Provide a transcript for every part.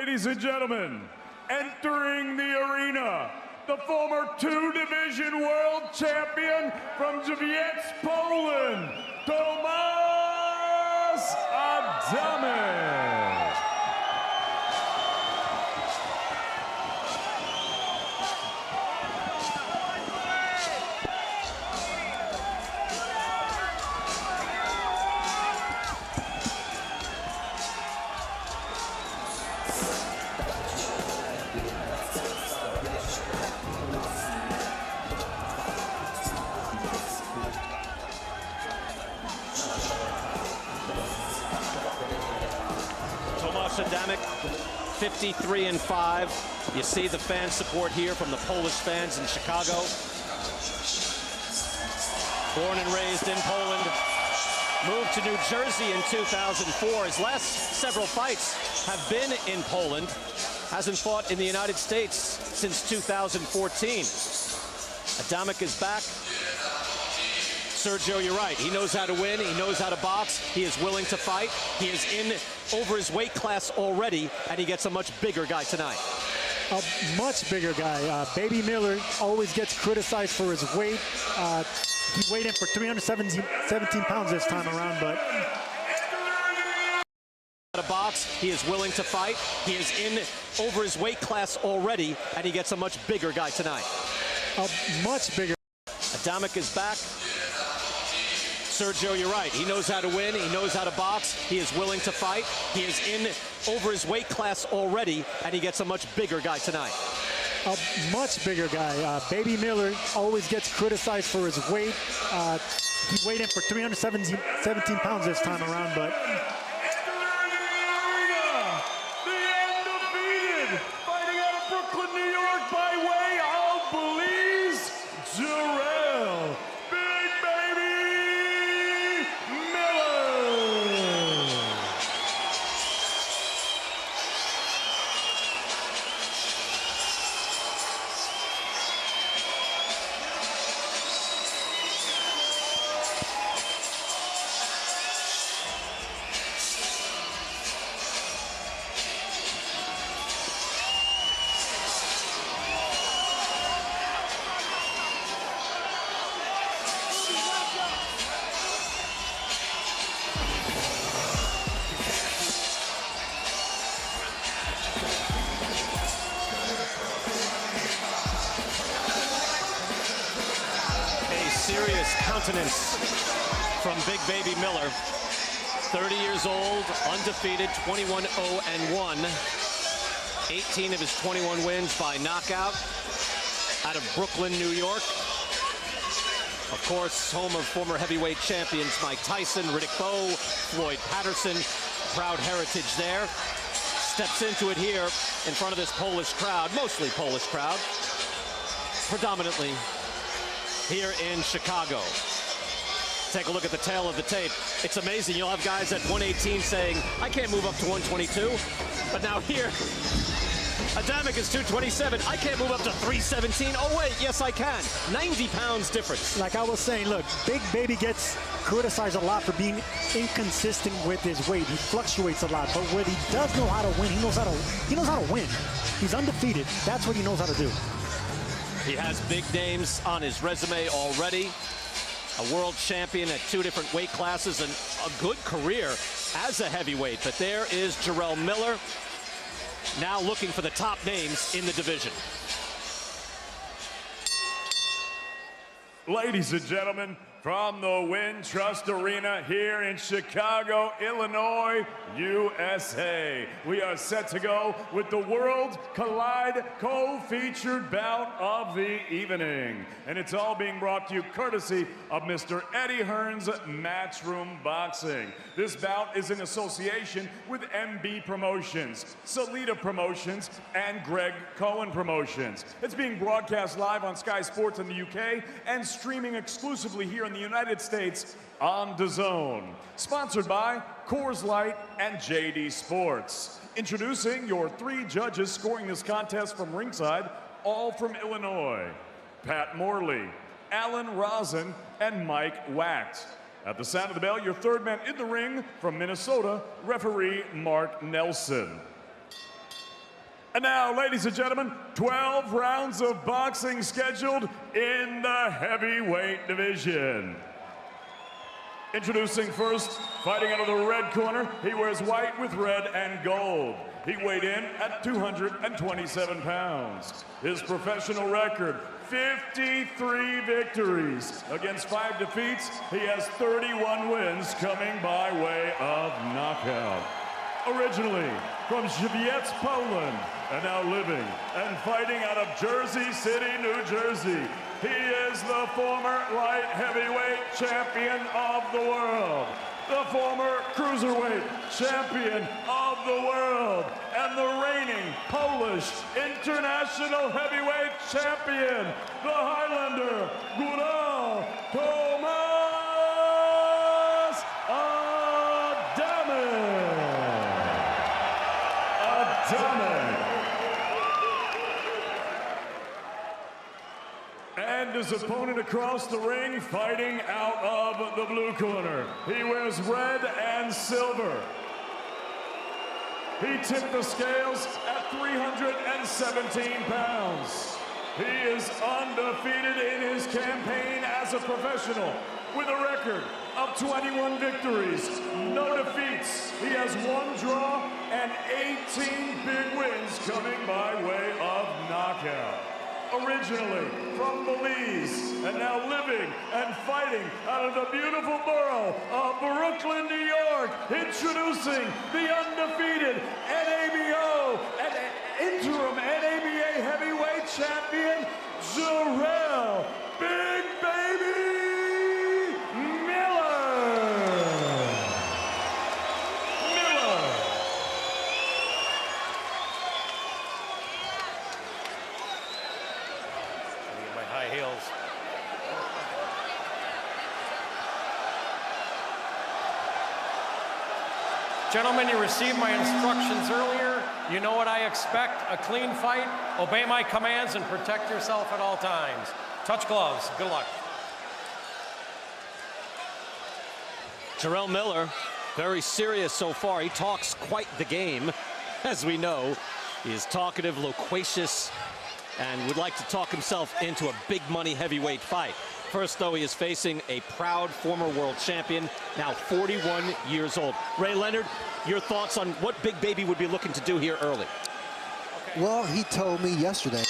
Ladies and gentlemen, entering the arena, the former two-division world champion from Jarrell, Poland, Adamek. Adamek, 53-5. You see the fan support here from the Polish fans in Chicago. Born and raised in Poland, moved to New Jersey in 2004. His last several fights have been in Poland. Hasn't fought in the United States since 2014. Adamek is back. Sergio, you're right. He knows how to win. He knows how to box. He is willing to fight. He is in over his weight class already, and he gets a much bigger guy tonight. A much bigger guy. Baby Miller always gets criticized for his weight. He weighed in for 317 pounds this time around, but to box. He is willing to fight. He is in over his weight class already, and he gets a much bigger guy tonight. A much bigger. Adamek is back. Sergio, you're right. He knows how to win. He knows how to box. He is willing to fight. He is in over his weight class already, and he gets a much bigger guy tonight. A much bigger guy. Baby Miller always gets criticized for his weight. He weighed in for 317 pounds this time around, but The undefeated, fighting out of Brooklyn, New York, by way of Belize, Jarrell. Serious countenance from Big Baby Miller. 30 years old, undefeated, 21-0-1. 18 of his 21 wins by knockout out of Brooklyn, New York. Of course, home of former heavyweight champions Mike Tyson, Riddick Bowe, Floyd Patterson. Proud heritage there. Steps into it here in front of this Polish crowd, mostly Polish crowd, predominantly here in Chicago. Take a look at the tail of the tape. It's amazing. You'll have guys at 118 saying, I can't move up to 122. But now here, Adamek is 227. I can't move up to 317. Oh, wait, yes, I can. 90 pounds difference. like I was saying, look, Big Baby gets criticized a lot for being inconsistent with his weight. He fluctuates a lot, but what he does know how to win, he knows how to win. He's undefeated. That's what he knows how to do. He has big names on his resume already. A world champion at 2 different weight classes and a good career as a heavyweight. But there is Jarrell Miller, now looking for the top names in the division. Ladies and gentlemen, from the Wintrust Arena here in Chicago, Illinois, USA, we are set to go with the World Collide co-featured bout of the evening. And it's all being brought to you courtesy of Mr. Eddie Hearn's Matchroom Boxing. This bout is in association with MB Promotions, Salida Promotions, and Greg Cohen Promotions. It's being broadcast live on Sky Sports in the UK and streaming exclusively here in the United States on DAZN. Sponsored by Coors Light and JD Sports. Introducing your 3 judges scoring this contest from ringside, all from Illinois: Pat Morley, Alan Rosen, and Mike Wacht. At the sound of the bell, your 3rd man in the ring from Minnesota, referee Mark Nelson. And now, ladies and gentlemen, 12 rounds of boxing scheduled in the heavyweight division. Introducing first, fighting out of the red corner, he wears white with red and gold. He weighed in at 227 pounds. His professional record, 53 victories. Against 5 defeats, he has 31 wins coming by way of knockout. Originally from Żywiec, Poland, and now living and fighting out of Jersey City, New Jersey. He is the former light heavyweight champion of the world, the former cruiserweight champion of the world, and the reigning Polish international heavyweight champion, the Highlander, Jarrell Adamek. And his opponent across the ring, fighting out of the blue corner. He wears red and silver. He tipped the scales at 317 pounds. He is undefeated in his campaign as a professional with a record of 21 victories, no defeats. He has 1 draw and 18 big wins coming by way of knockout. Originally from Belize and now living and fighting out of the beautiful borough of Brooklyn, New York, introducing the undefeated NABO and interim NABA heavyweight champion, Jarrell Big Baby Gentlemen, you received my instructions earlier. You know what I expect, a clean fight. Obey my commands and protect yourself at all times. Touch gloves. Good luck. Jarrell Miller, very serious so far. He talks quite the game, as we know. He is talkative, loquacious, and would like to talk himself into a big money heavyweight fight. First, though, he is facing a proud former world champion, now 41 years old. Ray Leonard, your thoughts on what Big Baby would be looking to do here early? Well, he told me yesterday,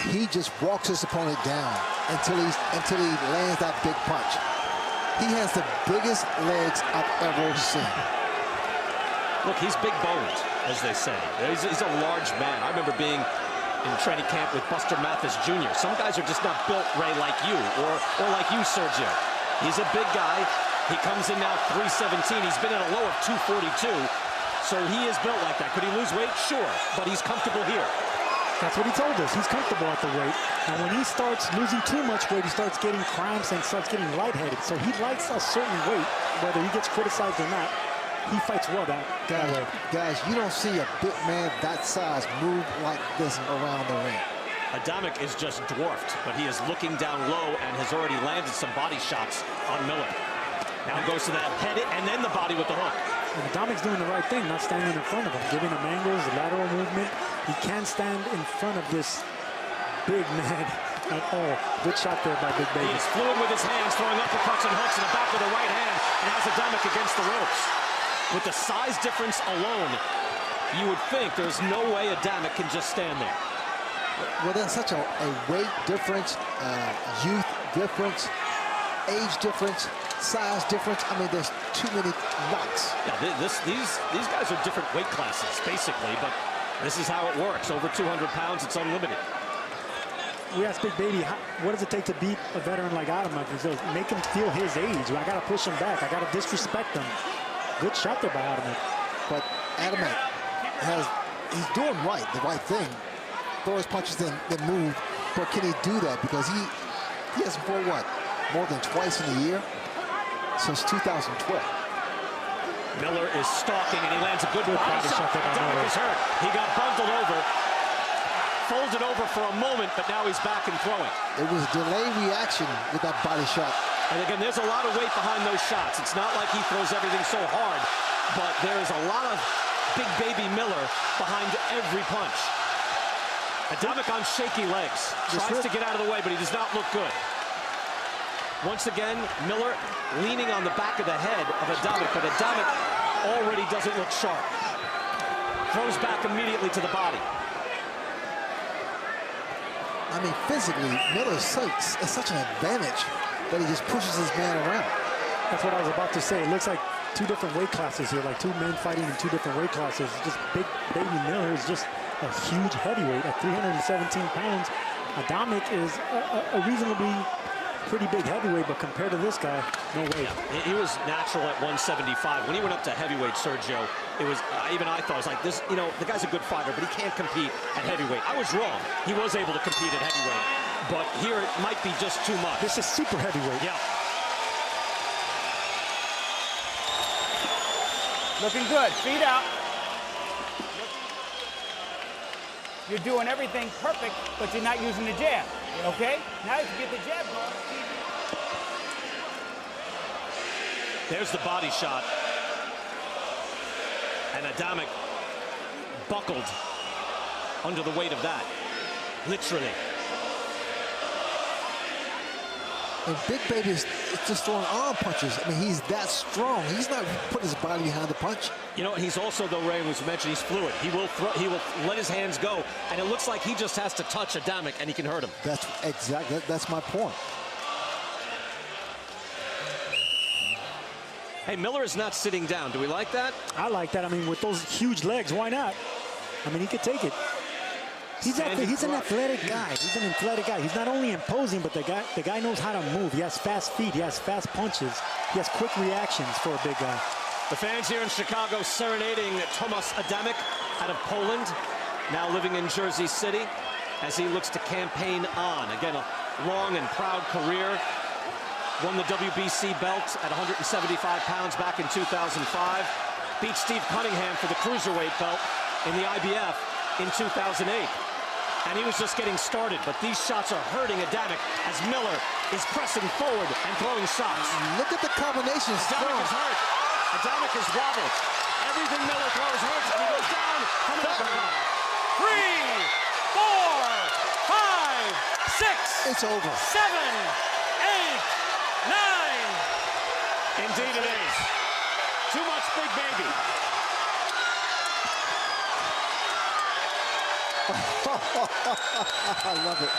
he just walks his opponent down until he lands that big punch. He has the biggest legs I've ever seen. Look, he's big boned, as they say. He's a large man. I remember being in training camp with Buster Mathis Jr. Some guys are just not built, Ray, like you, or like you, Sergio. He's a big guy. He comes in now 317. He's been at a low of 242, so he is built like that. Could he lose weight? Sure, but he's comfortable here. That's what he told us. He's comfortable at the weight. And when he starts losing too much weight, he starts getting cramps and starts getting lightheaded. So he likes a certain weight, whether he gets criticized or not. He fights well that way. Guys, you don't see a big man that size move like this around the ring. Adamek is just dwarfed, but he is looking down low and has already landed some body shots on Miller. Now goes to that head and then the body with the hook. And Adamek's doing the right thing, not standing in front of him, giving him angles, the lateral movement. He can't stand in front of this big man at all. Good shot there by Big Baby. He is fluid with his hands, throwing uppercuts and hooks in the back with the right hand, and has Adamek against the ropes. With the size difference alone, you would think there's no way Adamek can just stand there. Well, there's such a weight difference, youth difference, age difference, size difference. I mean, there's too many lots. Yeah, these guys are different weight classes, basically, but this is how it works. Over 200 pounds, it's unlimited. We asked Big Baby, what does it take to beat a veteran like Adamek? He says, make him feel his age. I got to push him back. I got to disrespect him. Good shot there by Adamek. But Adamek he's doing the right thing. Throw his punches, then move. But can he do that? Because he hasn't fought, what, more than twice in a year? Since 2012. Miller is stalking, and he lands a good body shot. Adamek is hurt. He got bundled over, folded over for a moment, but now he's back and throwing. It was a delayed reaction with that body shot. And again, there's a lot of weight behind those shots. It's not like he throws everything so hard, but there is a lot of Big Baby Miller behind every punch. Adamek on shaky legs. Tries to get out of the way, but he does not look good. Once again, Miller leaning on the back of the head of Adamek, but Adamek already doesn't look sharp. Throws back immediately to the body. I mean, physically, Miller's such an advantage that he just pushes his man around. That's what I was about to say. It looks like two different weight classes here, like two men fighting in two different weight classes. Just big baby Miller is just a huge heavyweight at 317 pounds. Adamek is a reasonably pretty big heavyweight, but compared to this guy, no way. Yeah, he was natural at 175. When he went up to heavyweight, Sergio, it was, even I thought, it was like this, you know, the guy's a good fighter, but he can't compete at heavyweight. I was wrong. He was able to compete at heavyweight, but here it might be just too much. This is super heavyweight. Yeah. Looking good. Feet out. You're doing everything perfect, but you're not using the jab. Okay? Now you can get the jab going. There's the body shot. And Adamek buckled under the weight of that. Literally. And Big Baby is just throwing arm punches. I mean, he's that strong. He's not putting his body behind the punch. You know, he's also, though, Ray was mentioned, he's fluid. He will let his hands go, and it looks like he just has to touch Adamek, and he can hurt him. That's exactly, that's my point. Hey, Miller is not sitting down. Do we like that? I like that. I mean, with those huge legs, why not? I mean, he could take it. He's an athletic guy. He's an athletic guy. He's not only imposing, but the guy knows how to move. He has fast feet. He has fast punches. He has quick reactions for a big guy. The fans here in Chicago serenading Tomasz Adamek out of Poland, now living in Jersey City, as he looks to campaign on. Again, a long and proud career. Won the WBC belt at 175 pounds back in 2005. Beat Steve Cunningham for the cruiserweight belt in the IBF in 2008. And he was just getting started, but these shots are hurting Adamek as Miller is pressing forward and throwing shots. Look at the combinations. Adamek is hurt. Adamek is wobbled. Everything Miller throws hurts, and he goes down. Coming up. 3, 4, 5, 6. It's over. 7, 8, 9. Indeed it is. Too much Big Baby. I love it.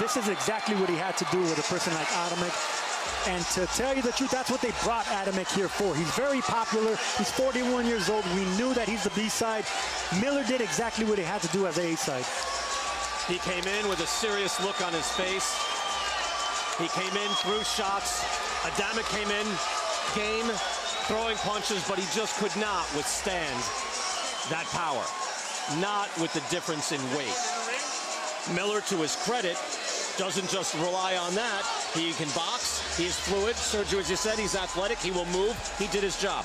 This is exactly what he had to do with a person like Adamek. And to tell you the truth, that's what they brought Adamek here for. He's very popular. He's 41 years old. We knew that he's the B-side. Miller did exactly what he had to do as the A-side. He came in with a serious look on his face. He came in, threw shots. Adamek came in, game, throwing punches, but he just could not withstand that power. Not with the difference in weight. Miller, to his credit, doesn't just rely on that. He can box. He is fluid. Sergio, as you said, he's athletic. He will move. He did his job.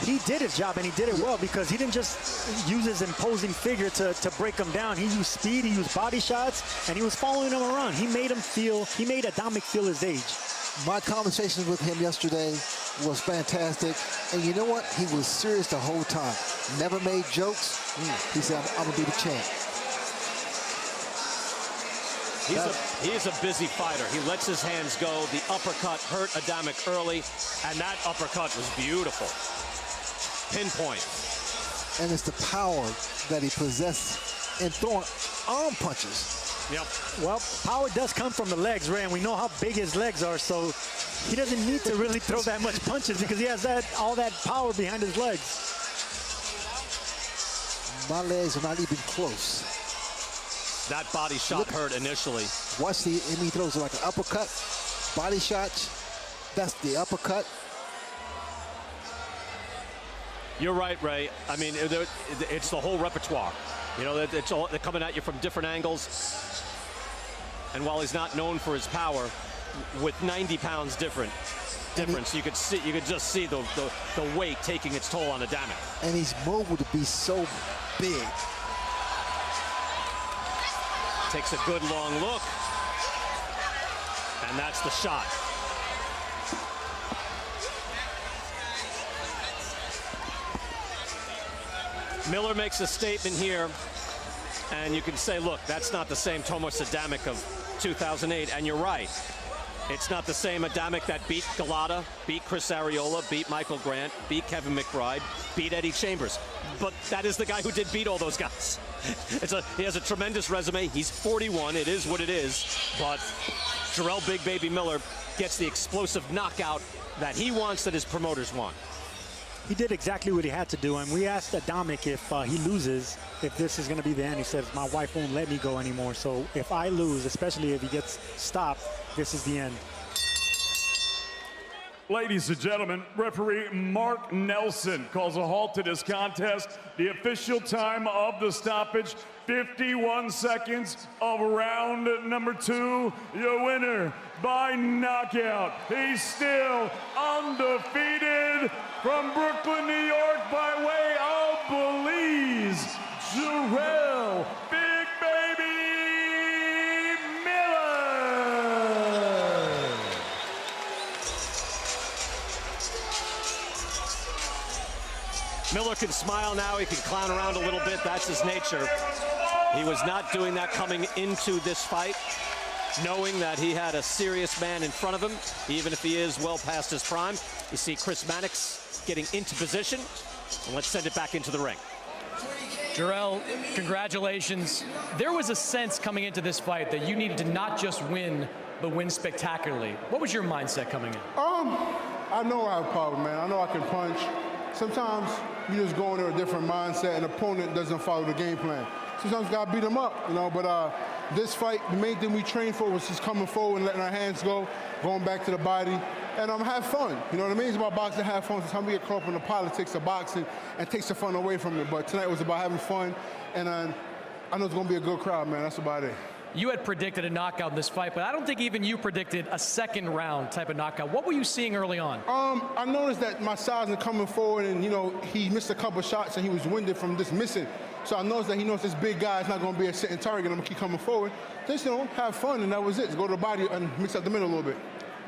He did his job, and he did it well because he didn't just use his imposing figure to break him down. He used speed, he used body shots, and he was following him around. He made Adamek feel his age. My conversation with him yesterday was fantastic. And you know what? He was serious the whole time. Never made jokes. He said, I'm going to be the champ. He's a busy fighter. He lets his hands go. The uppercut hurt Adamek early, and that uppercut was beautiful. Pinpoint. And it's the power that he possesses in throwing arm punches. Yep. Well, power does come from the legs, Ray, and we know how big his legs are, so he doesn't need to really throw that much punches because he has all that power behind his legs. My legs are not even close. That body shot hurt initially. Watch he throws like an uppercut, body shots. That's the uppercut. You're right, Ray. I mean, it's the whole repertoire. You know, they're coming at you from different angles. And while he's not known for his power, with 90 pounds difference, you could just see the weight taking its toll on Adamek. And he's mobile to be so big. Takes a good long look. And that's the shot. Miller makes a statement here And you can say, look, that's not the same Tomas Adamek of 2008, and you're right. It's not the same Adamek that beat Galata, beat Chris Arreola, beat Michael Grant, beat Kevin McBride, beat Eddie Chambers. But that is the guy who did beat all those guys. He has a tremendous resume. He's 41. It is what it is. But Jarrell Big Baby Miller gets the explosive knockout that he wants, that his promoters want. He did exactly what he had to do, and we asked Adamek if he loses, if this is going to be the end. He says, my wife won't let me go anymore, so if I lose, especially if he gets stopped, this is the end. Ladies and gentlemen, referee Mark Nelson calls a halt to this contest. The official time of the stoppage, 51 seconds of round number 2. Your winner by knockout. He's still undefeated from Brooklyn, New York, by way of Belize, Jarrell Big Baby Miller. Miller can smile now. He can clown around a little bit. That's his nature. He was not doing that coming into this fight, knowing that he had a serious man in front of him, even if he is well past his prime. You see Chris Mannix getting into position, and let's send it back into the ring. Jarrell, congratulations. There was a sense coming into this fight that you needed to not just win, but win spectacularly. What was your mindset coming in? I know I have a problem, man. I know I can punch. Sometimes you just go into a different mindset, and opponent doesn't follow the game plan. Sometimes you gotta beat them up, you know, but this fight, the main thing we trained for was just coming forward and letting our hands go, going back to the body, and have fun. You know what I mean? It's about boxing, have fun. Sometimes we get caught up in the politics of boxing and takes the fun away from it. But tonight was about having fun, and I know it's gonna be a good crowd, man. That's about it. You had predicted a knockout in this fight, but I don't think even you predicted a second round type of knockout. What were you seeing early on? I noticed that my size is coming forward, and you know, he missed a couple shots and he was winded from just missing. So I noticed that he knows this big guy is not going to be a sitting target. I'm going to keep coming forward. Just, you know, have fun, and that was it. Just go to the body and mix up the middle a little bit.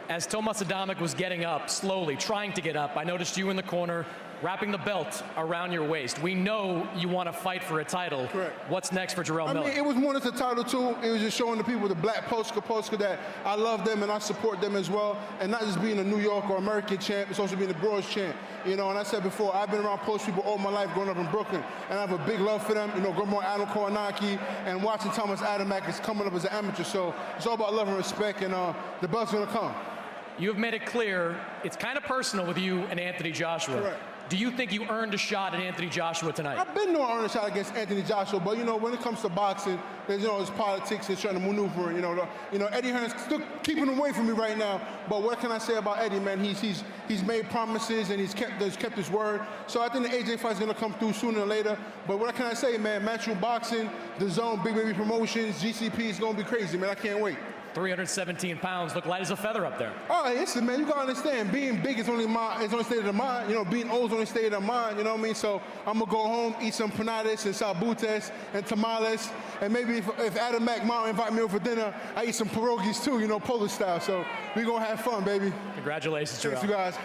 As Tomas Adamek was getting up, slowly, trying to get up, I noticed you in the corner, wrapping the belt around your waist. We know you want to fight for a title. Correct. What's next for Jarrell Miller? I mean, it was more than the title, too. It was just showing the people, the black Polska that I love them and I support them as well. And not just being a New York or American champ, it's also being a Bronx champ. You know, and I said before, I've been around Polish people all my life growing up in Brooklyn. And I have a big love for them. You know, growing up Adam Kownacki and watching Thomas Adamek is coming up as an amateur. So it's all about love and respect, and the belt's going to come. You have made it clear it's kind of personal with you and Anthony Joshua. Correct. Do you think you earned a shot at Anthony Joshua tonight? I've been known to earn a shot against Anthony Joshua, but you know, when it comes to boxing, there's there's politics and trying to maneuver. You know, Eddie Hearn's still keeping him away from me right now. But what can I say about Eddie, man? He's made promises and he's kept his word. So I think the AJ fight's gonna come through sooner or later. But what can I say, man? Matchroom Boxing, The Zone, Big Baby Promotions, GCP is gonna be crazy, man. I can't wait. 317 pounds, look light as a feather up there. All right, listen, man, you gotta understand, being big is only state of the mind. You know, being old is only state of the mind, you know what I mean? So I'm gonna go home, eat some panadas and salbutes and tamales, and maybe if Adamek might invite me over for dinner, I eat some pierogies too, you know, Polish style. So we gonna have fun, baby. Congratulations, Jarrell. Thanks, you guys.